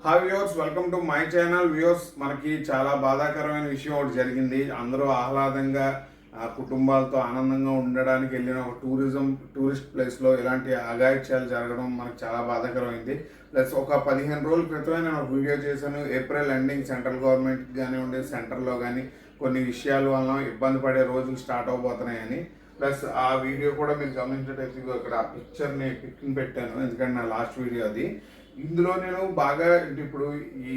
Hi viewers, welcome to my channel. Viewers, మనకి చాలా బాధాకరమైన విషయం ఒకటి జరిగింది. అందరూ ఆహ్లాదంగా కుటుంబాలతో ఆనందంగా ఉండడానికి వెళ్ళిన ఒక టూరిస్ట్ ప్లేస్లో ఇలాంటి అఘాయిత్యాలు జరగడం మనకు చాలా బాధాకరమైంది. ప్లస్ ఒక 15 రోజుల క్రితమే నేను ఒక వీడియో చేశాను. ఏప్రిల్ ఎండింగ్ సెంట్రల్ గవర్నమెంట్ కానివ్వండి, సెంటర్లో కానీ కొన్ని విషయాల వలన ఇబ్బంది పడే రోజులు స్టార్ట్ అవబోతున్నాయని. ప్లస్ ఆ వీడియో కూడా మీరు గమనించినట్టయితే ఇక్కడ ఆ పిక్ని పెట్టాను, ఎందుకంటే నా లాస్ట్ వీడియో అది. ఇందులో నేను బాగా ఇప్పుడు ఈ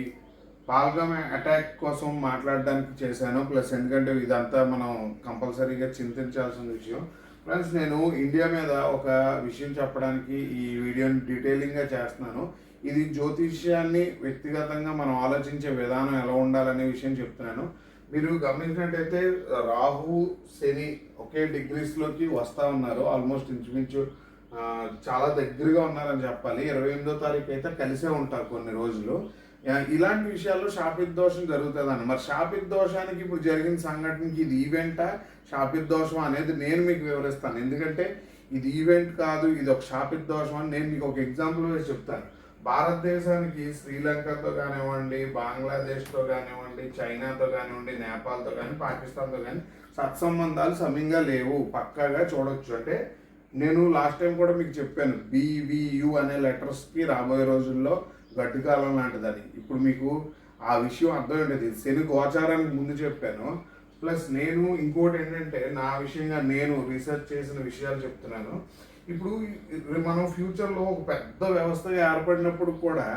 పాల్గామ్ అటాక్ కోసం మాట్లాడడానికి చేశాను. ప్లస్ ఎందుకంటే ఇదంతా మనం కంపల్సరీగా చింతించాల్సిన విషయం. ప్లస్ నేను ఇండియా మీద ఒక విషయం చెప్పడానికి ఈ వీడియోని డీటెయిలింగ్గా చేస్తున్నాను. ఇది జ్యోతిష్యాన్ని వ్యక్తిగతంగా మనం ఆలోచించే విధానం ఎలా ఉండాలనే విషయం చెప్తున్నాను. మీరు గమనించినట్టయితే రాహు శని ఒకే డిగ్రీస్లోకి వస్తూ ఉన్నారు. ఆల్మోస్ట్ ఇంచుమించు చాలా దగ్గరగా ఉన్నారని చెప్పాలి. 28వ తారీఖు అయితే కలిసే ఉంటారు కొన్ని రోజులు. ఇలాంటి విషయాల్లో శాపిత్ దోషం జరుగుతుందని. మరి శాపిత్ దోషానికి ఇప్పుడు జరిగిన సంఘటనకి ఇది ఈవెంటా శాపిత్ దోషం అనేది నేను మీకు వివరిస్తాను. ఎందుకంటే ఇది ఈవెంట్ కాదు, ఇది ఒక శాపిత్ దోషం అని నేను మీకు ఒక ఎగ్జాంపుల్ వేసి చెప్తాను. భారతదేశానికి శ్రీలంకతో కానివ్వండి, బంగ్లాదేశ్తో కానివ్వండి, చైనాతో కానివ్వండి, నేపాల్తో కానీ, పాకిస్తాన్తో కానీ సత్సంబంధాలు సమంగా లేవు, పక్కాగా చూడొచ్చు. అంటే నేను లాస్ట్ టైం కూడా మీకు చెప్పాను, BVU అనే లెటర్స్కి రాబోయే రోజుల్లో గడ్డి కాలం లాంటిదని. ఇప్పుడు మీకు ఆ విషయం అర్థమైంది. శని గోచారానికి ముందు చెప్పాను. ప్లస్ నేను ఇంకోటి ఏంటంటే నా విషయంగా నేను రీసెర్చ్ చేసిన విషయాలు చెప్తున్నాను. ఇప్పుడు మనం ఫ్యూచర్లో ఒక పెద్ద వ్యవస్థగా ఏర్పడినప్పుడు కూడా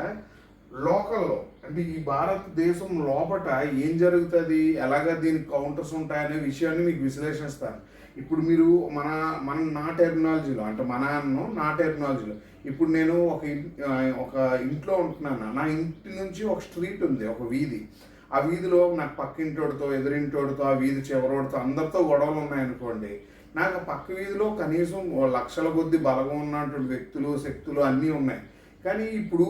లోకల్లో అంటే ఈ భారతదేశం లోపల ఏం జరుగుతుంది, ఎలాగ దీనికి కౌంటర్స్ ఉంటాయనే విషయాన్ని మీకు విశ్లేషిస్తాను. ఇప్పుడు మీరు మన నా టెర్మినాలజీలో అంటే నా టెర్మినాలజీలో ఇప్పుడు నేను ఒక ఇంట్లో ఉంటున్నాను. నా ఇంటి నుంచి ఒక స్ట్రీట్ ఉంది, ఒక వీధి. ఆ వీధిలో నాకు పక్కింటోడితో, ఎదురింటోడితో, ఆ వీధి చివరోడితో అందరితో గొడవలు ఉన్నాయనుకోండి. నాకు పక్క వీధిలో కనీసం లక్షల కొద్ది బలగం ఉన్నటువంటి వ్యక్తులు, శక్తులు అన్నీ ఉన్నాయి. కానీ ఇప్పుడు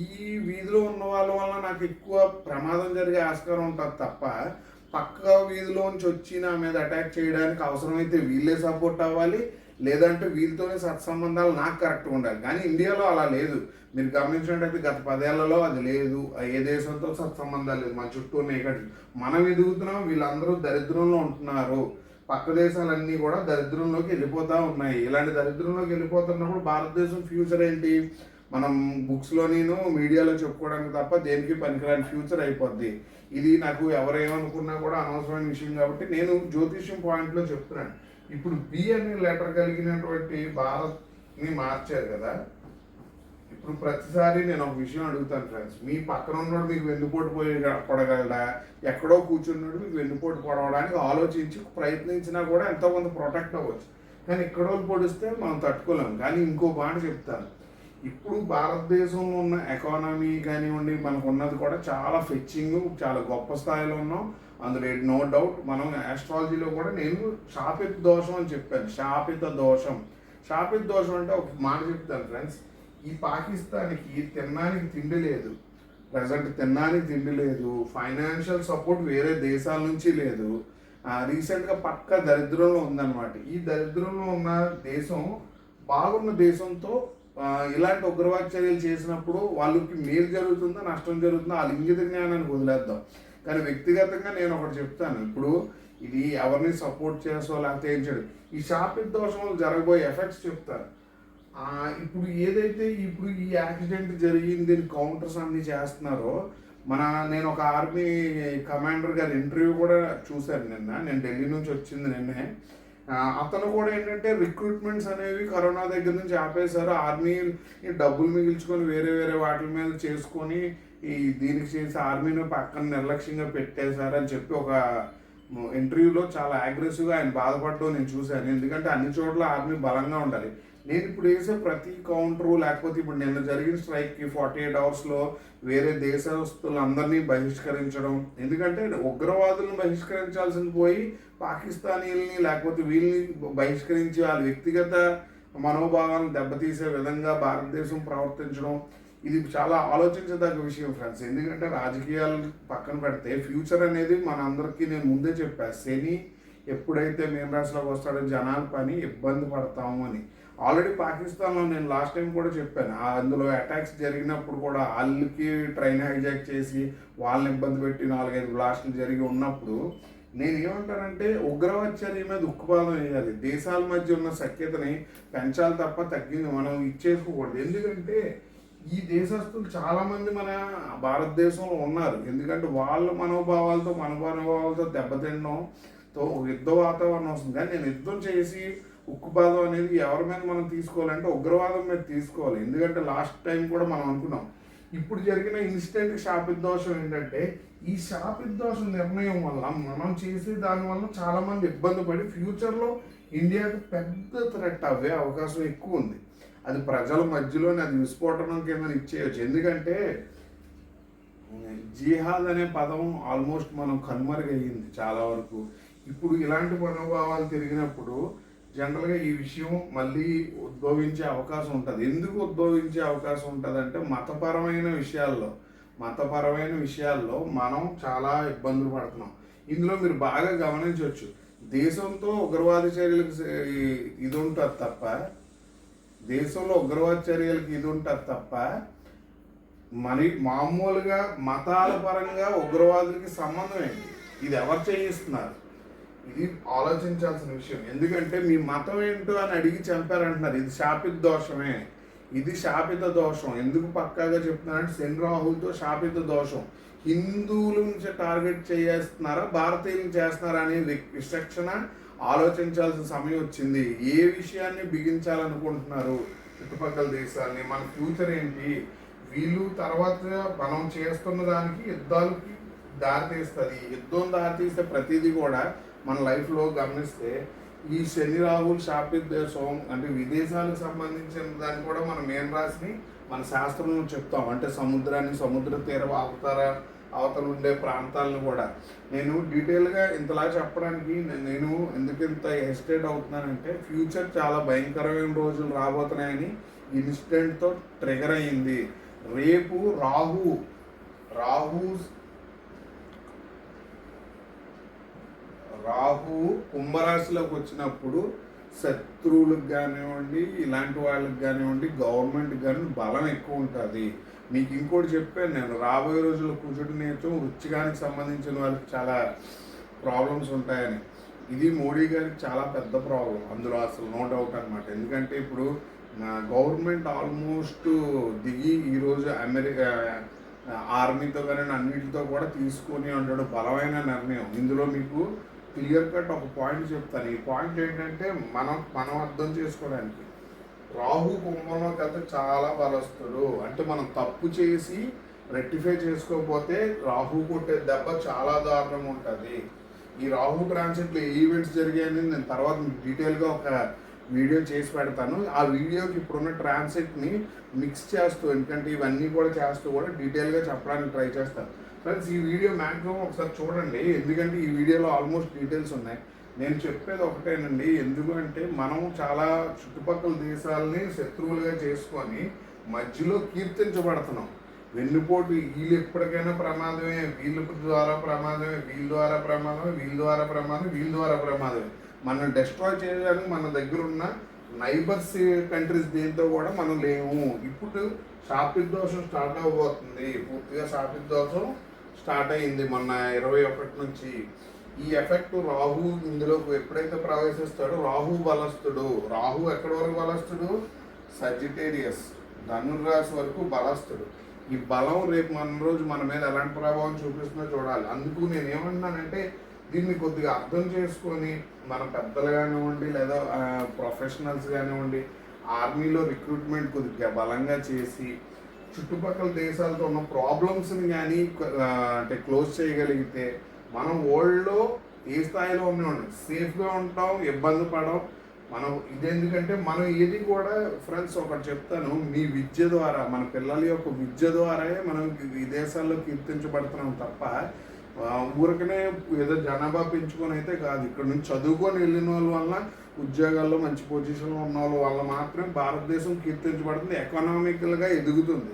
ఈ వీధిలో ఉన్న వాళ్ళ వల్ల నాకు ఎక్కువ ప్రమాదం జరిగే ఆస్కారం ఉంటుంది తప్ప పక్క వీధిలోంచి వచ్చి నా మీద అటాక్ చేయడానికి అవసరమైతే వీళ్ళే సపోర్ట్ అవ్వాలి, లేదంటే వీళ్ళతోనే సత్సంబంధాలు నాకు కరెక్ట్గా ఉండాలి. కానీ ఇండియాలో అలా లేదు. మీరు గమనించినట్టయితే గత 10 ఏళ్లలో అది లేదు. ఏ దేశంతో సత్సంబంధాలు లేదు. మన చుట్టూ ఉన్నాయి. మనం ఎదుగుతున్నాం, వీళ్ళందరూ దరిద్రంలో ఉంటున్నారు. పక్క దేశాలన్నీ కూడా దరిద్రంలోకి వెళ్ళిపోతూ ఉన్నాయి. ఇలాంటి దరిద్రంలోకి వెళ్ళిపోతున్నప్పుడు భారతదేశం ఫ్యూచర్ ఏంటి? మనం బుక్స్లోనూ మీడియాలో చెప్పుకోవడానికి తప్ప దేనికి పనికిరాని ఫ్యూచర్ అయిపోద్ది. ఇది నాకు ఎవరేమనుకున్నా కూడా అనవసరమైన విషయం కాబట్టి నేను జ్యోతిష్యం పాయింట్లో చెప్తున్నాను. ఇప్పుడు B అనే లెటర్ కలిగినటువంటి భారత్ని మార్చారు కదా. ఇప్పుడు ప్రతిసారి నేను ఒక విషయం అడుగుతాను ఫ్రెండ్స్, మీ పక్కన ఉన్నోడు మీకు వెన్నుపోటు పొడగలడా? ఎక్కడో కూర్చున్నాడు మీకు వెన్నుపోటు పొడవడానికి ఆలోచించి ప్రయత్నించినా కూడా ఎంతో కొంత ప్రొటెక్ట్ అవ్వచ్చు. కానీ ఎక్కడో పొడిస్తే మనం తట్టుకోలేము. కానీ ఇంకో మాట చెప్తాను, ఇప్పుడు భారతదేశంలో ఉన్న ఎకానమీ కానివ్వండి, మనకు ఉన్నది కూడా చాలా ఫెచ్చింగ్, చాలా గొప్ప స్థాయిలో ఉన్నాం. అందులో నో డౌట్. మనం ఆస్ట్రాలజీలో కూడా నేను శాపిత దోషం అని చెప్పాను. శాపిత దోషం అంటే ఒక మాట చెప్తాను ఫ్రెండ్స్. ఈ పాకిస్తాన్కి తినడానికి తిండి లేదు, ప్రజెంట్ తినడానికి తిండి లేదు, ఫైనాన్షియల్ సపోర్ట్ వేరే దేశాల నుంచి లేదు. రీసెంట్గా పక్క దరిద్రంలో ఉందన్నమాట. ఈ దరిద్రంలో ఉన్న దేశం బాగున్న దేశంతో ఇలాంటి ఉగ్రవాద చర్యలు చేసినప్పుడు వాళ్ళకి మేలు జరుగుతుందో నష్టం జరుగుతుందో వాళ్ళ ఇంగిత జ్ఞానాన్ని వదిలేద్దాం. కానీ వ్యక్తిగతంగా నేను ఒకటి చెప్తాను, ఇప్పుడు ఇది ఎవరిని సపోర్ట్ చేసో లేకపోతే ఏం చేయడం, ఈ శాపిత దోషంలో జరగబోయే ఎఫెక్ట్స్ చెప్తాను. ఇప్పుడు ఏదైతే ఇప్పుడు ఈ యాక్సిడెంట్ జరిగింది, దీని కౌంటర్స్ అన్నీ చేస్తున్నారో నేను ఒక ఆర్మీ కమాండర్ గారి ఇంటర్వ్యూ కూడా చూశాను నిన్న. నేను ఢిల్లీ నుంచి వచ్చింది నిన్నే. అతను కూడా ఏంటంటే రిక్రూట్మెంట్స్ అనేవి కరోనా దగ్గర నుంచి ఆపేశారు. ఆర్మీ డబ్బులు మిగిల్చుకొని వేరే వాటి మీద చేసుకొని దీనికి చేసి ఆర్మీని పక్కన నిర్లక్ష్యంగా పెట్టేశారని చెప్పి ఒక ఇంటర్వ్యూలో చాలా అగ్రెసివ్గా ఆయన బాధపడడం నేను చూశాను. ఎందుకంటే అన్ని చోట్ల ఆర్మీ బలంగా ఉండాలి. నేను ఇప్పుడు వేసే ప్రతి కౌంటరు లేకపోతే ఇప్పుడు నిన్న జరిగిన స్ట్రైక్కి 48 అవర్స్లో వేరే దేశస్తులందరినీ బహిష్కరించడం. ఎందుకంటే ఉగ్రవాదులను బహిష్కరించాల్సింది పోయి పాకిస్తానీలని లేకపోతే వీళ్ళని బహిష్కరించి వాళ్ళ వ్యక్తిగత మనోభావాలను దెబ్బతీసే విధంగా భారతదేశం ప్రవర్తించడం, ఇది చాలా ఆలోచించదగ్గ విషయం ఫ్రెండ్స్. ఎందుకంటే రాజకీయాలు పక్కన పెడితే ఫ్యూచర్ అనేది మనందరికీ నేను ముందే చెప్పాను. శని ఎప్పుడైతే మీన రాశిలోకి వస్తాడో జనాల పని ఇబ్బంది పడతాము అని. ఆల్రెడీ పాకిస్తాన్లో నేను లాస్ట్ టైం కూడా చెప్పాను, అందులో అటాక్స్ జరిగినప్పుడు కూడా వాళ్ళకి ట్రైన్ హైజాక్ చేసి వాళ్ళని ఇబ్బంది పెట్టి 4-5 బ్లాస్టులు జరిగి ఉన్నప్పుడు నేను ఏమంటానంటే ఉగ్రవాద చర్య మీద ఉక్కుపాదం వేయాలి. దేశాల మధ్య ఉన్న సఖ్యతని పెంచాలి తప్ప తగ్గింది మనం ఇచ్చేసుకోకూడదు. ఎందుకంటే ఈ దేశస్తులు చాలామంది మన భారతదేశంలో ఉన్నారు. ఎందుకంటే వాళ్ళ మనోభావాలతో మన మనోభావాలతో దెబ్బతినడంతో యుద్ధ వాతావరణం వస్తుంది. కానీ నేను యుద్ధం చేసి ఉక్కుపాదం అనేది ఎవరి మీద మనం తీసుకోవాలంటే ఉగ్రవాదం మీద తీసుకోవాలి. ఎందుకంటే లాస్ట్ టైం కూడా మనం అనుకున్నాం. ఇప్పుడు జరిగిన ఇన్సిడెంట్ శాపిద్దోషం ఏంటంటే ఈ శాపిద్దోషం నిర్ణయం వల్ల మనం చేసే దానివల్ల చాలామంది ఇబ్బంది పడి ఫ్యూచర్లో ఇండియాకు పెద్ద థ్రెట్ అవ్వే అవకాశం ఎక్కువ ఉంది. అది ప్రజల మధ్యలోనే అది విస్ఫోటనం కింద ఇచ్చేయచ్చు. ఎందుకంటే జిహాద్ అనే పదం ఆల్మోస్ట్ మనం కనుమరుగయ్యింది చాలా వరకు. ఇప్పుడు ఇలాంటి మనోభావాలు తిరిగినప్పుడు జనరల్గా ఈ విషయం మళ్ళీ ఉద్భవించే అవకాశం ఉంటుంది. ఎందుకు ఉద్భవించే అవకాశం ఉంటుంది అంటే మతపరమైన విషయాల్లో మనం చాలా ఇబ్బందులు పడుతున్నాం. ఇందులో మీరు బాగా గమనించవచ్చు, దేశంతో ఉగ్రవాద చర్యలకు ఇది ఉంటుంది తప్ప దేశంలో ఉగ్రవాద చర్యలకు ఇది ఉంటుంది తప్ప మరి మామూలుగా మతాల పరంగా ఉగ్రవాదులకి సంబంధం ఏంటి? ఇది ఎవరు చేయిస్తున్నారు? ఇది ఆలోచించాల్సిన విషయం. ఎందుకంటే మీ మతం ఏంటో అని అడిగి చంపారంటున్నారు. ఇది శాపిత దోషమే, ఇది శాపిత దోషం. ఎందుకు పక్కాగా చెప్తున్నారంటే శని రాహులతో శాపిత దోషం. హిందువుల నుంచి టార్గెట్ చేస్తున్నారా భారతీయులను చేస్తున్నారా అనే విచక్షణ ఆలోచించాల్సిన సమయం వచ్చింది. ఏ విషయాన్ని బిగించాలనుకుంటున్నారు చుట్టుపక్కల దేశాలని, మన ఫ్యూచర్ ఏంటి, వీళ్ళు తర్వాత మనం చేస్తున్న దానికి యుద్ధాలకి దారితీస్తుంది. యుద్ధం దారితీస్తే ప్రతిదీ కూడా మన లైఫ్లో గమనిస్తే ఈ శని రాహుల్ శాపిత దేశం అంటే విదేశాలకు సంబంధించిన దాన్ని కూడా మనం ఏం రాసి మన శాస్త్రంలో చెప్తాం. అంటే సముద్రాన్ని, సముద్ర తీర అవతల ఉండే ప్రాంతాలను కూడా నేను డీటెయిల్గా ఇంతలా చెప్పడానికి నేను ఎందుకు ఇంత హెసిటేట్ అవుతున్నానంటే ఫ్యూచర్ చాలా భయంకరమైన రోజులు రాబోతున్నాయని ఇన్సిడెంట్తో ట్రిగర్ అయ్యింది. రేపు రాహు కుంభరాశిలోకి వచ్చినప్పుడు శత్రువులకు కానివ్వండి, ఇలాంటి వాళ్ళకి కానివ్వండి, గవర్నమెంట్కి కానీ బలం ఎక్కువ ఉంటుంది. మీకు ఇంకోటి చెప్పాను నేను, రాబోయే రోజుల్లో కూర్చుని నేర్చు వృచ్చికానికి సంబంధించిన వాళ్ళకి చాలా ప్రాబ్లమ్స్ ఉంటాయని. ఇది మోడీ గారికి చాలా పెద్ద ప్రాబ్లం, అందులో అసలు నో డౌట్ అనమాట. ఎందుకంటే ఇప్పుడు గవర్నమెంట్ ఆల్మోస్ట్ దిగి ఈరోజు అమెరికా ఆర్మీతో కానీ అన్నిటితో కూడా తీసుకొని ఉంటాడు బలమైన నిర్ణయం. ఇందులో మీకు క్లియర్ కట్ ఒక పాయింట్ చెప్తాను. ఈ పాయింట్ ఏంటంటే మనం అర్థం చేసుకోవడానికి రాహు కుంభంలోకి వెళ్తే చాలా బలస్తుడు. అంటే మనం తప్పు చేసి రెక్టిఫై చేసుకోకపోతే రాహు కొట్టే దెబ్బ చాలా దారుణంగా ఉంటుంది. ఈ రాహు ట్రాన్సిట్లో ఈవెంట్స్ జరిగాయని నేను తర్వాత డీటెయిల్గా ఒక వీడియో చేసి పెడతాను. ఆ వీడియోకి ఇప్పుడున్న ట్రాన్సిట్ని మిక్స్ చేస్తూ, ఎందుకంటే ఇవన్నీ కూడా చేస్తూ కూడా డీటెయిల్గా చెప్పడానికి ట్రై చేస్తాను. ఫ్రెండ్స్ ఈ వీడియో మ్యాక్సిమం ఒకసారి చూడండి, ఎందుకంటే ఈ వీడియోలో ఆల్మోస్ట్ డీటెయిల్స్ ఉన్నాయి. నేను చెప్పేది ఒకటేనండి, ఎందుకు అంటే మనం చాలా చుట్టుపక్కల దేశాలని శత్రువులుగా చేసుకొని మధ్యలో కీర్తించబడుతున్నాం. వెన్నుపోటు వీళ్ళు ఎప్పటికైనా ప్రమాదమే, వీళ్ళ ద్వారా ప్రమాదమే, వీళ్ళ ద్వారా ప్రమాదమే, వీళ్ళ ద్వారా ప్రమాదం, వీళ్ళ ద్వారా ప్రమాదమే. మనం డిస్ట్రాయ్ చేయడానికి మన దగ్గర ఉన్న నైబర్స్ కంట్రీస్ దేంతో కూడా మనం లేము. ఇప్పుడు శాపిత దోషం స్టార్ట్ అవ్వబోతుంది. పూర్తిగా శాపిత దోషం స్టార్ట్ అయింది మొన్న 21 నుంచి. ఈ ఎఫెక్ట్ రాహు ఇందులోకి ఎప్పుడైతే ప్రవేశిస్తాడో రాహు బలస్తుడు. రాహు ఎక్కడి వరకు బలస్తుడు? సజిటేరియస్ ధనుర్రాశి వరకు బలస్తుడు. ఈ బలం రేపు మన మీద ఎలాంటి ప్రభావం చూపిస్తుందో చూడాలి. అందుకు నేను ఏమంటున్నానంటే దీన్ని కొద్దిగా అర్థం చేసుకొని మన పెద్దలు కానివ్వండి లేదా ప్రొఫెషనల్స్ కానివ్వండి ఆర్మీలో రిక్రూట్మెంట్ కొద్దిగా బలంగా చేసి చుట్టుపక్కల దేశాలతో ఉన్న ప్రాబ్లమ్స్ని కానీ అంటే క్లోజ్ చేయగలిగితే మనం వరల్డ్లో ఏ స్థాయిలో ఉన్నాం, సేఫ్గా ఉంటాం, ఇబ్బంది పడం. మనం ఇదెందుకంటే మనం ఏది కూడా ఫ్రెండ్స్ ఒకటి చెప్తాను, మీ విద్య ద్వారా మన పిల్లల యొక్క విద్య ద్వారానే మనం విదేశాల్లో కీర్తించబడుతున్నాం తప్ప ఊరికనే ఏదో జనాభా పెంచుకొని అయితే కాదు. ఇక్కడ నుంచి చదువుకొని వెళ్ళిన వాళ్ళ వల్ల ఉద్యోగాల్లో మంచి పొజిషన్లో ఉన్న వాళ్ళ వల్ల మాత్రమే భారతదేశం కీర్తించబడుతుంది, ఎకనామికల్గా ఎదుగుతుంది.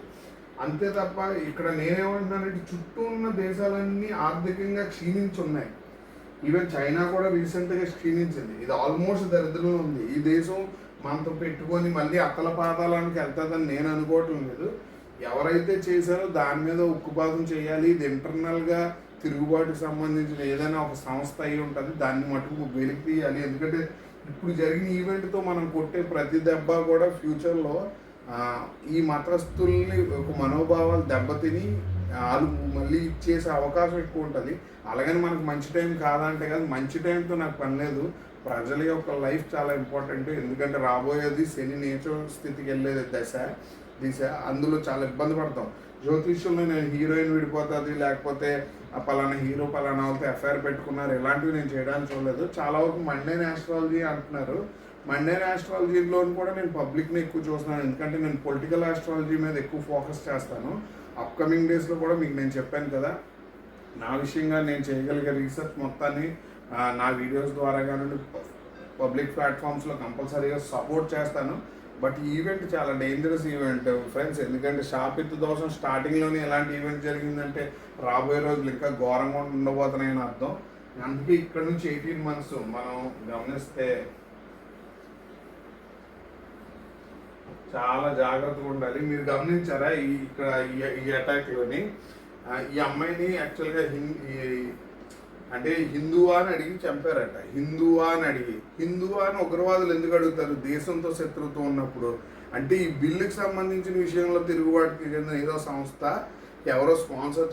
అంతే తప్ప ఇక్కడ నేనేమంటున్నానంటే చుట్టూ ఉన్న దేశాలన్నీ ఆర్థికంగా క్షీణించున్నాయి. ఈవెన్ చైనా కూడా రీసెంట్గా క్షీణించింది. ఇది ఆల్మోస్ట్ దరిద్రంలో ఉంది. ఈ దేశం మనతో పెట్టుకొని మళ్ళీ అతల పాతాళానికి వెళ్తుందని నేను అనుకోవటం లేదు. ఎవరైతే చేశారో దాని మీద ఉక్కుపాదం చేయాలి. ఇది ఇంటర్నల్గా తిరుగుబాటుకు సంబంధించిన ఏదైనా ఒక సంస్థ అయి ఉంటుంది, దాన్ని మటుకు వెలికి తీయాలి. ఎందుకంటే ఇప్పుడు జరిగిన ఈవెంట్తో మనం కొట్టే ప్రతి దెబ్బ కూడా ఫ్యూచర్లో ఈ మతస్థుల్ని ఒక మనోభావాలు దెబ్బతిని వాళ్ళు మళ్ళీ ఇచ్చేసే అవకాశం ఎక్కువ ఉంటుంది. అలాగని మనకు మంచి టైం కాదంటే కాదు, మంచి టైంతో నాకు పని లేదు. ప్రజల యొక్క లైఫ్ చాలా ఇంపార్టెంట్. ఎందుకంటే రాబోయేది శని నేచర్ స్థితికి వెళ్ళేది దిశ. అందులో చాలా ఇబ్బంది పడతాం. జ్యోతిష్యంలో నేను హీరోయిన్ విడిపోతుంది, లేకపోతే పలానా హీరో పలానా వాళ్ళతో ఎఫ్ఐఆర్ పెట్టుకున్నారు, ఇలాంటివి నేను చేయడానికి చూడలేదు. చాలా వరకు మండేన్ ఆస్ట్రాలజీ అంటున్నారు. మండేన్ ఆస్ట్రాలజీలో కూడా నేను పబ్లిక్ని ఎక్కువ చూస్తున్నాను. ఎందుకంటే నేను పొలిటికల్ ఆస్ట్రాలజీ మీద ఎక్కువ ఫోకస్ చేస్తాను. అప్కమింగ్ డేస్లో కూడా మీకు నేను చెప్పాను కదా, నా విషయంగా నేను చేయగలిగే రీసెర్చ్ మొత్తాన్ని నా వీడియోస్ ద్వారా కానీ పబ్లిక్ ప్లాట్ఫామ్స్లో కంపల్సరీగా సపోర్ట్ చేస్తాను. బట్ ఈ ఈవెంట్ చాలా డేంజరస్ ఈవెంట్ ఫ్రెండ్స్. ఎందుకంటే శాపిత్ దోషం స్టార్టింగ్లోనే ఎలాంటి ఈవెంట్ జరిగిందంటే రాబోయే రోజులు ఇంకా ఘోరంగా ఉండబోతున్నాయని అర్థం. అందుకే ఇక్కడ నుంచి 18 months మనం గమనిస్తే చాలా జాగ్రత్తగా ఉండాలి. మీరు గమనించారా ఇక్కడ ఈ అటాక్లోని ఈ అమ్మాయిని యాక్చువల్గా అంటే హిందువా అని అడిగి చంపారట. హిందువా అని ఉగ్రవాదులు ఎందుకు అడుగుతారు దేశంతో శత్రుత్వం ఉన్నప్పుడు? అంటే ఈ బిల్లుకి సంబంధించిన విషయంలో తిరుగుబాటుకి చెందిన ఏదో సంస్థ ఎవరో స్పాన్సర్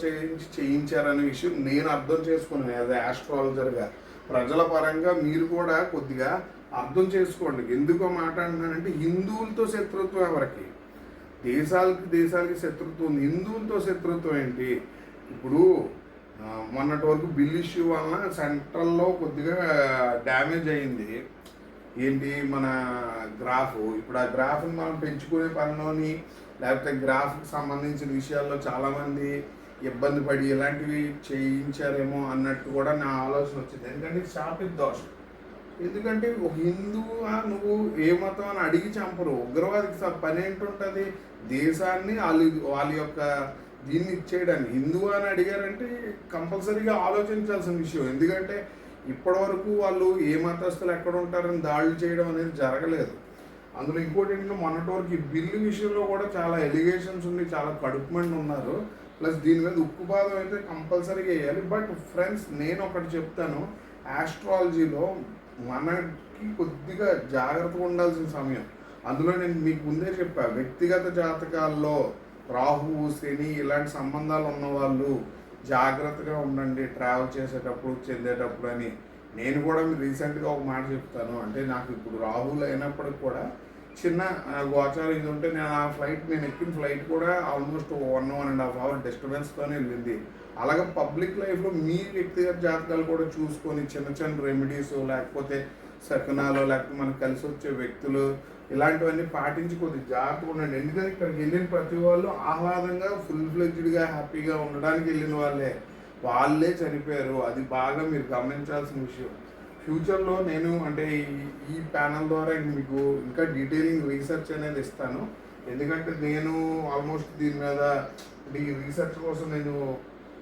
చేయించారనే విషయం నేను అర్థం చేసుకున్నాను. యాజ్ ఆస్ట్రాలజర్గా ప్రజల పరంగా మీరు కూడా కొద్దిగా అర్థం చేసుకోండి. ఎందుకో మాట్లాడుతున్నానంటే హిందువులతో శత్రుత్వం ఎవరికి? దేశాలకి శత్రుత్వం ఉంది. హిందువులతో శత్రుత్వం ఏంటి? ఇప్పుడు మొన్నటి వరకు బిల్ ఇష్యూ వలన సెంట్రల్లో కొద్దిగా డ్యామేజ్ అయింది. ఏంటి మన గ్రాఫ్. ఇప్పుడు ఆ గ్రాఫ్ని మనం పెంచుకునే పనిలోని లేకపోతే గ్రాఫ్కి సంబంధించిన విషయాల్లో చాలామంది ఇబ్బంది పడి ఇలాంటివి చేయించారేమో అన్నట్టు కూడా నా ఆలోచన వచ్చింది. ఎందుకంటే శాపిత్ దోషం. ఎందుకంటే ఒక హిందువు నువ్వు ఏ మతం అని అడిగి చంపరు. ఉగ్రవాదికి పని ఏంటుంటుంది? దేశాన్ని వాళ్ళ యొక్క దీన్ని ఇచ్చేయడానికి. హిందువు అని అడిగారంటే కంపల్సరీగా ఆలోచించాల్సిన విషయం. ఎందుకంటే ఇప్పటివరకు వాళ్ళు ఏ మతస్థులు ఎక్కడ ఉంటారని దాడులు చేయడం అనేది జరగలేదు. అందులో ఇంకోటి ఏంటంటే మొన్నటి వరకు ఈ బిల్లు విషయంలో కూడా చాలా ఎలిగేషన్స్ ఉంది, చాలా కడుపుమంది ఉన్నారు. ప్లస్ దీని మీద ఉక్కుపాదం అయితే కంపల్సరీగా వేయాలి. బట్ ఫ్రెండ్స్ నేను ఒకటి చెప్తాను, ఆస్ట్రాలజీలో మనకి కొద్దిగా జాగ్రత్తగా ఉండాల్సిన సమయం. అందులో నేను మీకు ముందే చెప్పా, వ్యక్తిగత జాతకాల్లో రాహువు శని ఇలాంటి సంబంధాలు ఉన్నవాళ్ళు జాగ్రత్తగా ఉండండి ట్రావెల్ చేసేటప్పుడు చెందేటప్పుడు అని. నేను కూడా మీరు రీసెంట్గా ఒక మాట చెప్తాను. అంటే నాకు ఇప్పుడు రాహుల్ అయినప్పటికి కూడా చిన్న గోచారం ఇది ఉంటే నేను ఎక్కిన ఫ్లైట్ కూడా ఆల్మోస్ట్ 1.5 hour డిస్టర్బెన్స్తోనే వెళ్ళింది. అలాగే పబ్లిక్ లైఫ్లో మీ వ్యక్తిగత జాతకాలు కూడా చూసుకొని చిన్న రెమెడీస్ లేకపోతే శకునాలు లేకపోతే మనకు కలిసి వచ్చే వ్యక్తులు ఇలాంటివన్నీ పాటించి కొద్దిగా జాగ్రత్తగా ఉండండి. ఎందుకంటే ఇక్కడికి వెళ్ళిన ప్రతి వాళ్ళు ఆహ్లాదంగా ఫుల్ ఫ్లెడ్జ్డ్గా హ్యాపీగా ఉండడానికి వెళ్ళిన వాళ్ళే చనిపోయారు. అది బాగా మీరు గమనించాల్సిన విషయం. ఫ్యూచర్లో నేను అంటే ఈ ప్యానల్ ద్వారా మీకు ఇంకా డీటెయిలింగ్ రీసెర్చ్ అనేది ఇస్తాను. ఎందుకంటే నేను ఆల్మోస్ట్ దీని మీద ఈ రీసెర్చ్ కోసం నేను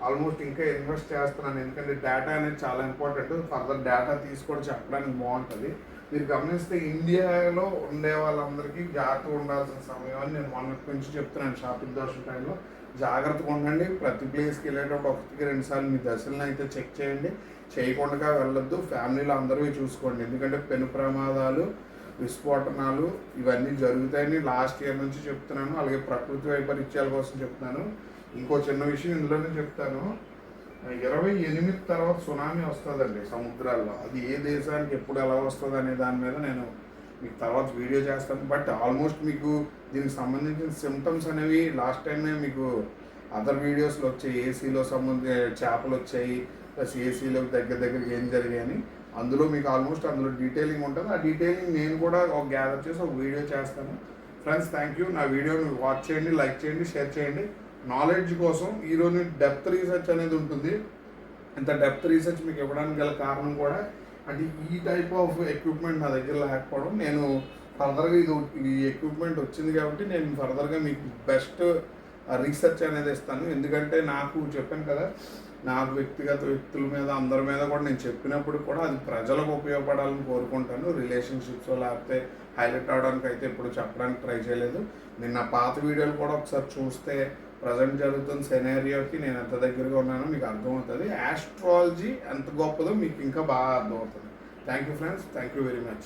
ఆల్మోస్ట్ ఇంకా ఇన్వెస్ట్ చేస్తున్నాను. ఎందుకంటే డేటా అనేది చాలా ఇంపార్టెంట్. ఫర్దర్ డేటా తీసుకోవడం చెప్పడానికి బాగుంటుంది. మీరు గమనిస్తే ఇండియాలో ఉండే వాళ్ళందరికీ జాగ్రత్తగా ఉండాల్సిన సమయం అని నేను మొన్నటి నుంచి చెప్తున్నాను. శాపిత్ దోషం టైంలో జాగ్రత్తగా ఉండండి. ప్రతి ప్లేస్కి వెళ్ళేటప్పుడు 1-2 సార్లు మీ దశలను అయితే చెక్ చేయండి. చేయకుండా వెళ్ళొద్దు. ఫ్యామిలీలో అందరూ చూసుకోండి. ఎందుకంటే పెను ప్రమాదాలు విస్ఫోటనాలు ఇవన్నీ జరుగుతాయని లాస్ట్ ఇయర్ నుంచి చెప్తున్నాను. అలాగే ప్రకృతి వైపరీత్యాల కోసం చెప్తున్నాను. ఇంకో చిన్న విషయం ఇందులోనే చెప్తాను. 28 తర్వాత సునామీ వస్తుందండి సముద్రాల్లో. అది ఏ దేశానికి ఎప్పుడు ఎలా వస్తుంది అనే దాని మీద నేను మీకు తర్వాత వీడియో చేస్తాను. బట్ ఆల్మోస్ట్ మీకు దీనికి సంబంధించిన సిమ్టమ్స్ అనేవి లాస్ట్ టైమే మీకు అదర్ వీడియోస్లో వచ్చాయి. ఏసీలో చేపలు వచ్చాయి, ప్లస్ ఏసీలో దగ్గరికి ఏం జరిగాయని. అందులో మీకు ఆల్మోస్ట్ అందులో డీటెయిలింగ్ ఉంటుంది. ఆ డీటెయిలింగ్ నేను కూడా ఒక గ్యాదర్ చేసి ఒక వీడియో చేస్తాను. Friends thank you. నా వీడియోని వాచ్ చేయండి, లైక్ చేయండి, షేర్ చేయండి. నాలెడ్జ్ కోసం ఈరోజు డెప్త్ రీసెర్చ్ అనేది ఉంటుంది. ఇంత డెప్త్ రీసెర్చ్ మీకు ఇవ్వడానికి గల కారణం కూడా అంటే ఈ టైప్ ఆఫ్ ఎక్విప్మెంట్ నా దగ్గర లేకపోవడం. నేను ఫర్దర్గా ఈ ఎక్విప్మెంట్ వచ్చింది కాబట్టి నేను ఫర్దర్గా మీకు బెస్ట్ రీసెర్చ్ అనేది ఇస్తాను. ఎందుకంటే నాకు చెప్పాను కదా, నాకు వ్యక్తిగత వ్యక్తుల మీద అందరి మీద కూడా నేను చెప్పినప్పుడు కూడా అది ప్రజలకు ఉపయోగపడాలని కోరుకుంటాను. రిలేషన్షిప్స్ లేకపోతే హైలైట్ అవడానికి అయితే ఇప్పుడు చెప్పడానికి ట్రై చేయలేదు. నేను నా పాత వీడియోలు కూడా ఒకసారి చూస్తే ప్రజెంట్ జరుగుతున్న సెనారియోకి నేను ఎంత దగ్గరగా ఉన్నానో మీకు అర్థమవుతుంది. ఆస్ట్రాలజీ ఎంత గొప్పదో మీకు ఇంకా బాగా అర్థమవుతుంది. Thank you friends, thank you very much.